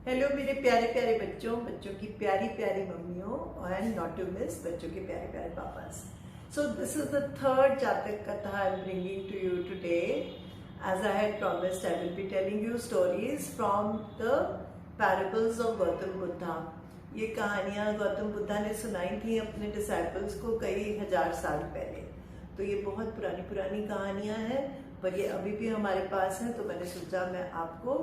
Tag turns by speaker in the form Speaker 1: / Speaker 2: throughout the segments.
Speaker 1: Hello मेरे प्यारे प्यारे बच्चों बच्चों की प्यारी प्यारी मम्मियों एंड नॉट टू मिस बच्चों के प्यारे प्यारे papa's. So this is the third Jatak Katha I am bringing to you today. As I had promised, I will be telling you stories from the parables of Gautam Buddha. ये कहानियाँ गौतम बुद्धा ने सुनाई थी अपने डिसाइपल्स को कई हजार साल पहले. तो ये बहुत पुरानी पुरानी कहानियाँ हैं, पर ये अभी भी हमारे पास हैं. तो मैंने सोचा मैं आपको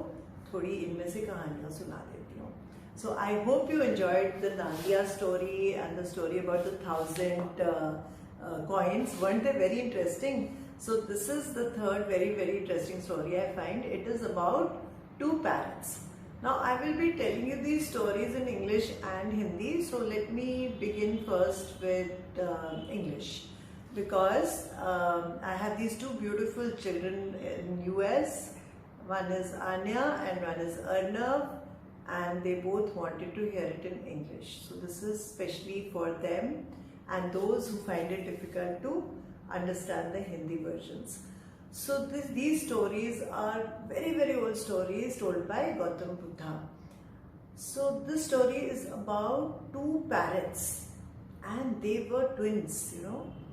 Speaker 1: थोड़ी इनमें से कहानियाँ सुना देती हूँ. So I hope you enjoyed the Nandiya story and the story about the 1,000 coins. Weren't they very interesting? So this is the third very interesting story I find. It is about two parrots. Now I will be telling you these stories in English and Hindi. So let me begin first with English, because I have these two beautiful children in US. One is Anya and one is Arnav, and they both wanted to hear it in English. So this is especially for them and those who find it difficult to understand the Hindi versions. So these stories are very old stories told by Gautam Buddha. So this story is about two parrots, and they were twins,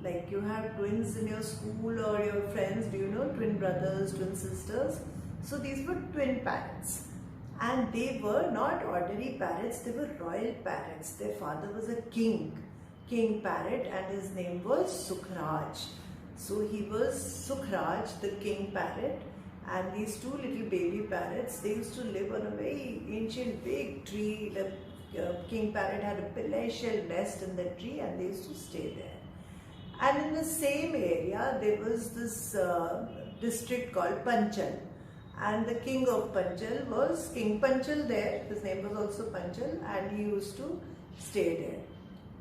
Speaker 1: like you have twins in your school or your friends. Do you know twin brothers, twin sisters? So these were twin parrots, and they were not ordinary parrots, they were royal parrots. Their father was a king parrot, and his name was Sukhraj. So he was Sukhraj, the king parrot, and these two little baby parrots, they used to live on a very ancient big tree. The king parrot had a palatial nest in the tree, and they used to stay there. And in the same area there was this district called Panchal. And the king of Panchal was King Panchal there. His name was also Panchal, and he used to stay there.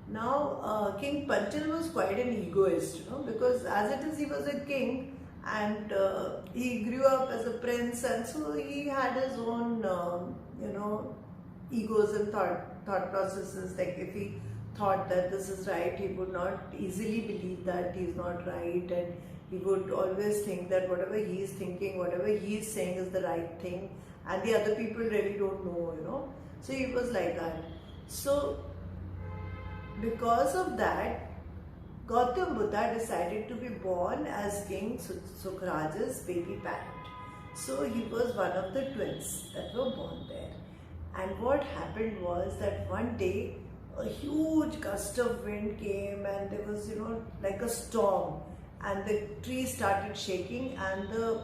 Speaker 1: Now, King Panchal was quite an egoist, because as it is, he was a king, and he grew up as a prince, and so he had his own, egos and thought processes. Like if he thought that this is right, he would not easily believe that he is not right, and he would always think that whatever he is thinking, whatever he is saying is the right thing, and the other people really don't know, So he was like that. So because of that, Gautam Buddha decided to be born as King Sukhraj's baby parrot. So he was one of the twins that were born there. And what happened was that one day a huge gust of wind came, and there was, like a storm. And the tree started shaking, and the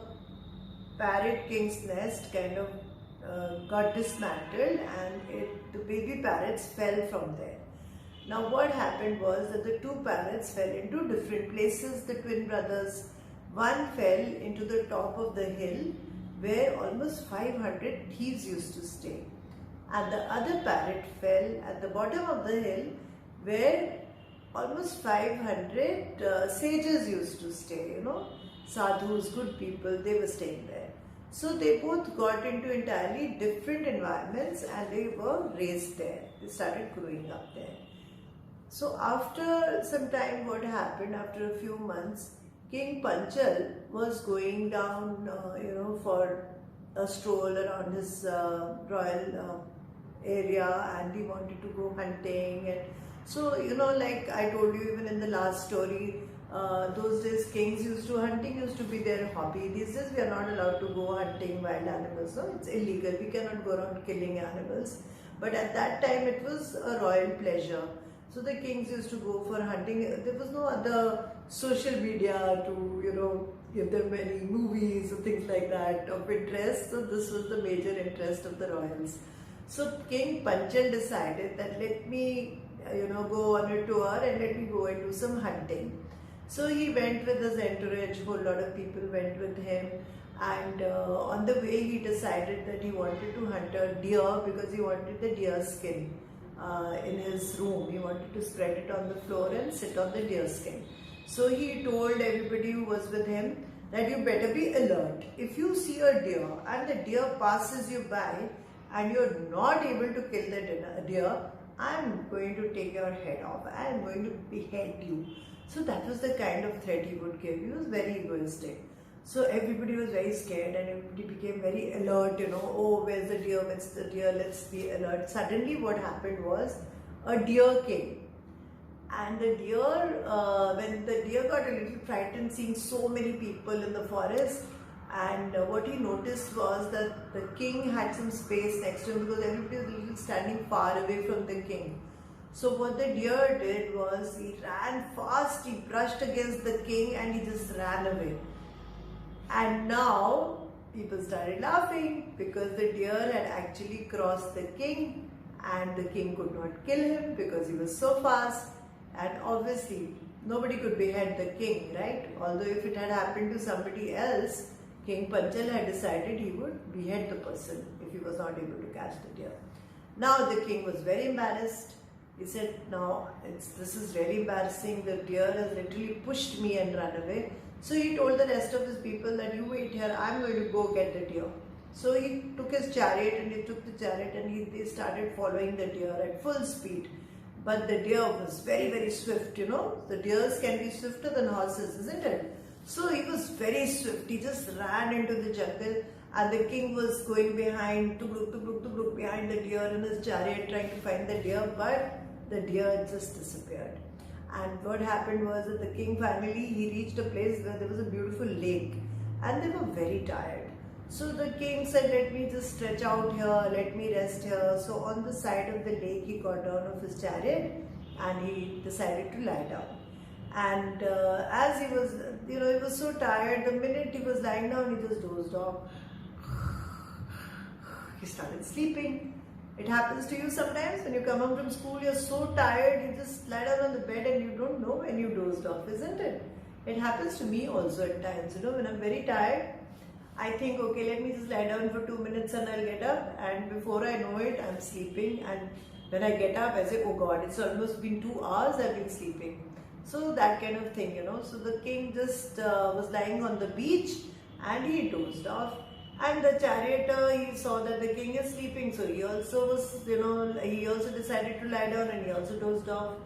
Speaker 1: parrot king's nest kind of got dismantled, and the baby parrots fell from there. Now what happened was that the two parrots fell into different places, the twin brothers. One fell into the top of the hill where almost 500 thieves used to stay, and the other parrot fell at the bottom of the hill where almost 500 sages used to stay, sadhus, good people, they were staying there. So they both got into entirely different environments, and they were raised there. They started growing up there. So after some time, what happened, after a few months, King Panchal was going down, for a stroll around his royal area, and he wanted to go hunting. And so, like I told you even in the last story, those days kings hunting used to be their hobby. These days we are not allowed to go hunting wild animals, no? It's illegal. We cannot go around killing animals. But at that time it was a royal pleasure. So the kings used to go for hunting. There was no other social media to, give them any movies or things like that of interest. So this was the major interest of the royals. So King Panchal decided that let me go on a tour, and let me go and do some hunting. So he went with his entourage. Whole lot of people went with him, and on the way he decided that he wanted to hunt a deer, because he wanted the deer skin in his room. He wanted to spread it on the floor and sit on the deer skin. So he told everybody who was with him that you better be alert. If you see a deer and the deer passes you by and you're not able to kill the deer, I'm going to take your head off. I'm going to behead you. So that was the kind of threat he would give. He was very egoistic. So everybody was very scared and everybody became very alert, oh, where's the deer, where's the deer, let's be alert. Suddenly what happened was a deer came. And the deer, when the deer got a little frightened seeing so many people in the forest, and what he noticed was that the king had some space next to him because everybody was a little standing far away from the king. So what the deer did was he ran fast, he brushed against the king and he just ran away. And now people started laughing because the deer had actually crossed the king and the king could not kill him because he was so fast. And obviously nobody could behead the king, right? Although if it had happened to somebody else, King Panchal had decided he would behead the person if he was not able to catch the deer. Now the king was very embarrassed. He said, no, this is really embarrassing. The deer has literally pushed me and run away. So he told the rest of his people that you wait here, I'm going to go get the deer. So he took his chariot and he took the chariot and they started following the deer at full speed. But the deer was very, very swift, The deers can be swifter than horses, isn't it? So he was very swift. He just ran into the jungle and the king was going behind, behind the deer in his chariot trying to find the deer, but the deer just disappeared. And what happened was that the king finally, he reached a place where there was a beautiful lake and they were very tired. So the king said, let me just stretch out here, let me rest here. So on the side of the lake, he got down off his chariot and he decided to lie down. And as he was, he was so tired, the minute he was lying down, he just dozed off. He started sleeping. It happens to you sometimes when you come home from school, you're so tired, you just lie down on the bed and you don't know when you dozed off, isn't it? It happens to me also at times, when I'm very tired, I think, okay, let me just lie down for 2 minutes and I'll get up, and before I know it, I'm sleeping, and when I get up, I say, oh God, it's almost been 2 hours I've been sleeping. So that kind of thing, So the king just was lying on the beach and he dozed off. And the charioteer, he saw that the king is sleeping, so he also was, he also decided to lie down and he also dozed off.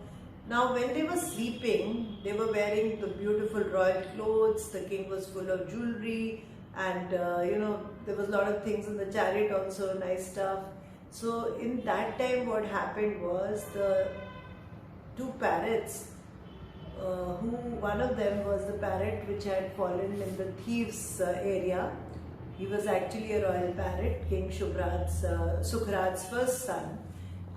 Speaker 1: Now when they were sleeping, they were wearing the beautiful royal clothes, the king was full of jewelry, and there was a lot of things in the chariot also, nice stuff. So in that time what happened was the 2 parrots, one of them was the parrot which had fallen in the thieves area. He was actually a royal parrot, King Sukhraj's first son,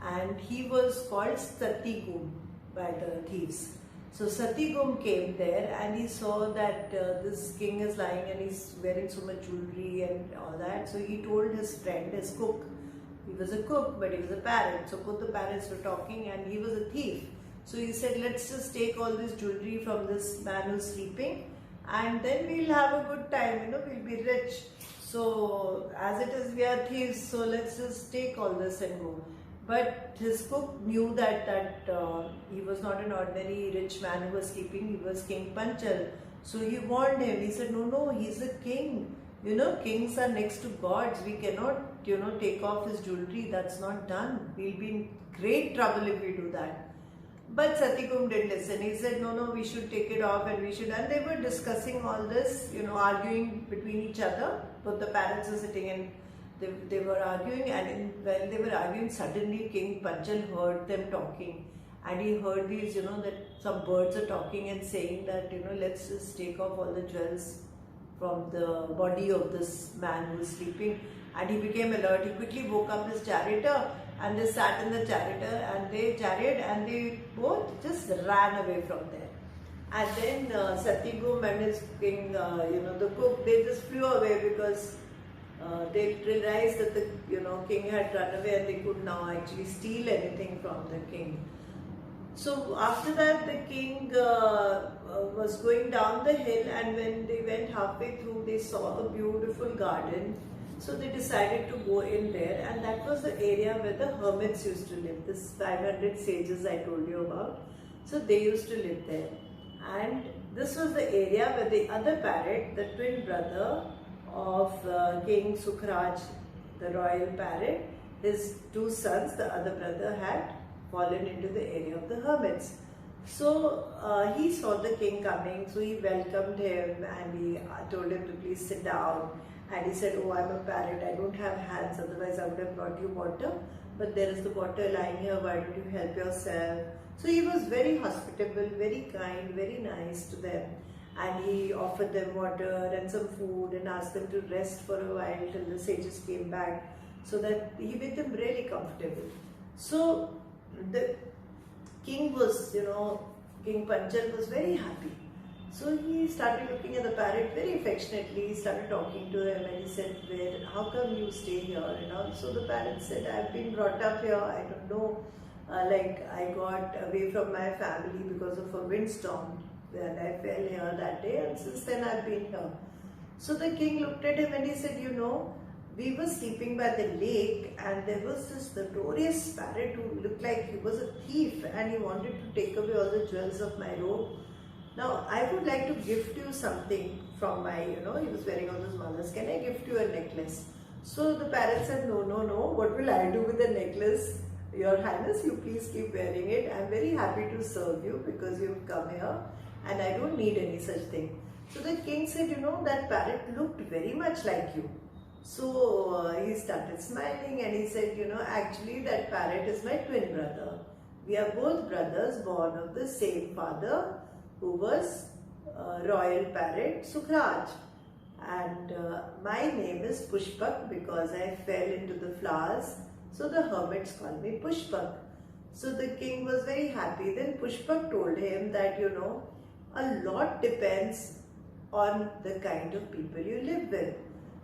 Speaker 1: and he was called Satyagum by the thieves. So Satyagum came there and he saw that this king is lying and he's wearing so much jewelry and all that. So he told his friend, his cook, he was a cook but he was a parrot. So both the parrots were talking and he was a thief. So he said, let's just take all this jewelry from this man who's sleeping and then we'll have a good time, we'll be rich. So as it is, we are thieves, so let's just take all this and go. But his cook knew that he was not an ordinary rich man who was sleeping, he was King Panchal. So he warned him, he said, no, he's a king. Kings are next to gods, we cannot, take off his jewelry, that's not done. We'll be in great trouble if we do that. But Satyagum didn't listen. He said, no, we should take it off and we should. And they were discussing all this, arguing between each other. Both the parents were sitting and they were arguing. And when they were arguing, suddenly King Panchal heard them talking. And he heard these, that some birds are talking and saying that, let's just take off all the jewels from the body of this man who is sleeping. And he became alert. He quickly woke up his charioteer. And they sat in the chariot and they both just ran away from there. And then Satyagum and his king, the cook, they just flew away because they realized that the king had run away and they could now actually steal anything from the king. So after that, the king was going down the hill, and when they went halfway through, they saw a beautiful garden. So they decided to go in there, and that was the area where the hermits used to live, this 500 sages I told you about. So they used to live there, and this was the area where the other parrot, the twin brother of King Sukhraj, the royal parrot, his 2 sons, the other brother had fallen into the area of the hermits. So he saw the king coming, so he welcomed him and he told him to please sit down. And he said, "Oh, I'm a parrot, I don't have hands, otherwise I would have brought you water. But there is the water lying here, why don't you help yourself?" So he was very hospitable, very kind, very nice to them. And he offered them water and some food and asked them to rest for a while till the sages came back, so that he made them really comfortable. So the king was, King Panchal was very happy. So he started looking at the parrot very affectionately. He started talking to him and he said, how come you stay here? So the parrot said, I've been brought up here, I don't know, I got away from my family because of a windstorm and I fell here that day, and since then I've been here. So the king looked at him and he said, we were sleeping by the lake and there was this notorious parrot who looked like he was a thief and he wanted to take away all the jewels of my robe. Now I would like to gift you something from my, he was wearing all those malas. Can I gift you a necklace? So the parrot said, no, what will I do with the necklace? Your Highness, you please keep wearing it. I'm very happy to serve you because you've come here and I don't need any such thing. So the king said, that parrot looked very much like you. So he started smiling and he said, actually that parrot is my twin brother. We are both brothers born of the same father, who was royal parrot Sukhraj. And my name is Pushpak because I fell into the flowers. So the hermits call me Pushpak. So the king was very happy. Then Pushpak told him that, a lot depends on the kind of people you live with.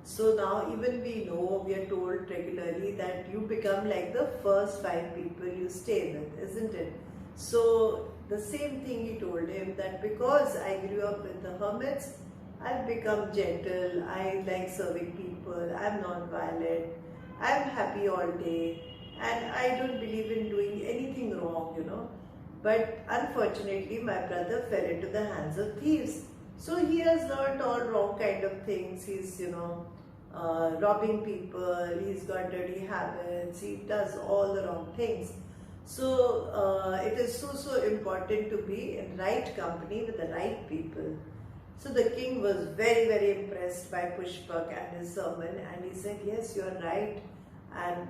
Speaker 1: So now even we are told regularly that you become like the first 5 people you stay with, isn't it? So the same thing he told him, that because I grew up with the hermits, I've become gentle, I like serving people, I'm non-violent, I'm happy all day, and I don't believe in doing anything wrong, But unfortunately my brother fell into the hands of thieves. So he has learned all wrong kind of things. He's, robbing people, he's got dirty habits, he does all the wrong things. So it is so important to be in right company with the right people. So the king was very impressed by Pushpak and his sermon, and he said, yes, you are right. And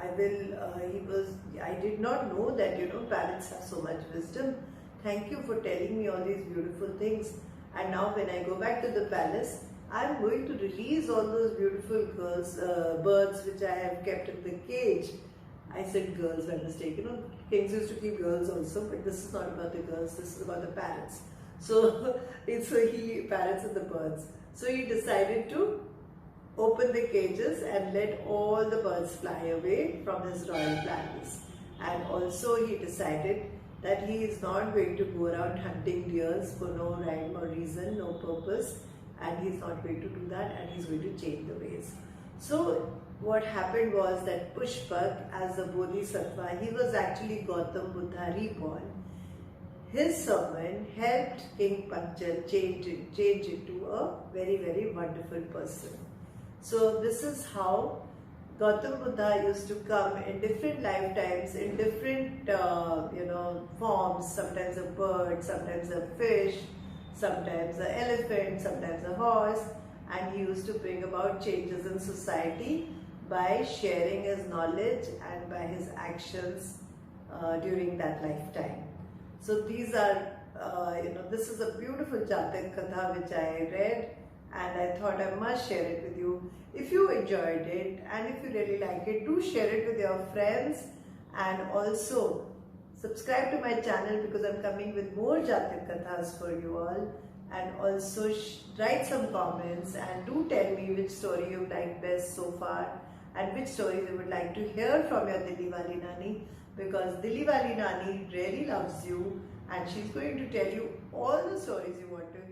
Speaker 1: I did not know that, parrots have so much wisdom. Thank you for telling me all these beautiful things. And now when I go back to the palace, I'm going to release all those beautiful birds which I have kept in the cage. I said girls by mistake. Kings used to keep girls also, but this is not about the girls, this is about the parrots. So, parrots and the birds. So he decided to open the cages and let all the birds fly away from his royal palace. And also he decided that he is not going to go around hunting deers for no rhyme or reason, no purpose, and he's not going to do that, and he's going to change the ways. So what happened was that Pushpak, as a Bodhisattva, he was actually Gautam Buddha reborn. His sermon helped King Panchal change into a very wonderful person. So this is how Gautam Buddha used to come in different lifetimes, in different forms, sometimes a bird, sometimes a fish, sometimes an elephant, sometimes a horse, and he used to bring about changes in society by sharing his knowledge and by his actions during that lifetime. So these are, this is a beautiful Jatak Katha which I read, and I thought I must share it with you. If you enjoyed it and if you really like it, do share it with your friends, and also subscribe to my channel because I'm coming with more Jatak Kathas for you all. And also write some comments and do tell me which story you liked best so far and which stories you would like to hear from your Dilli Wali Nani, because Dilli Wali Nani really loves you and she's going to tell you all the stories you want to hear.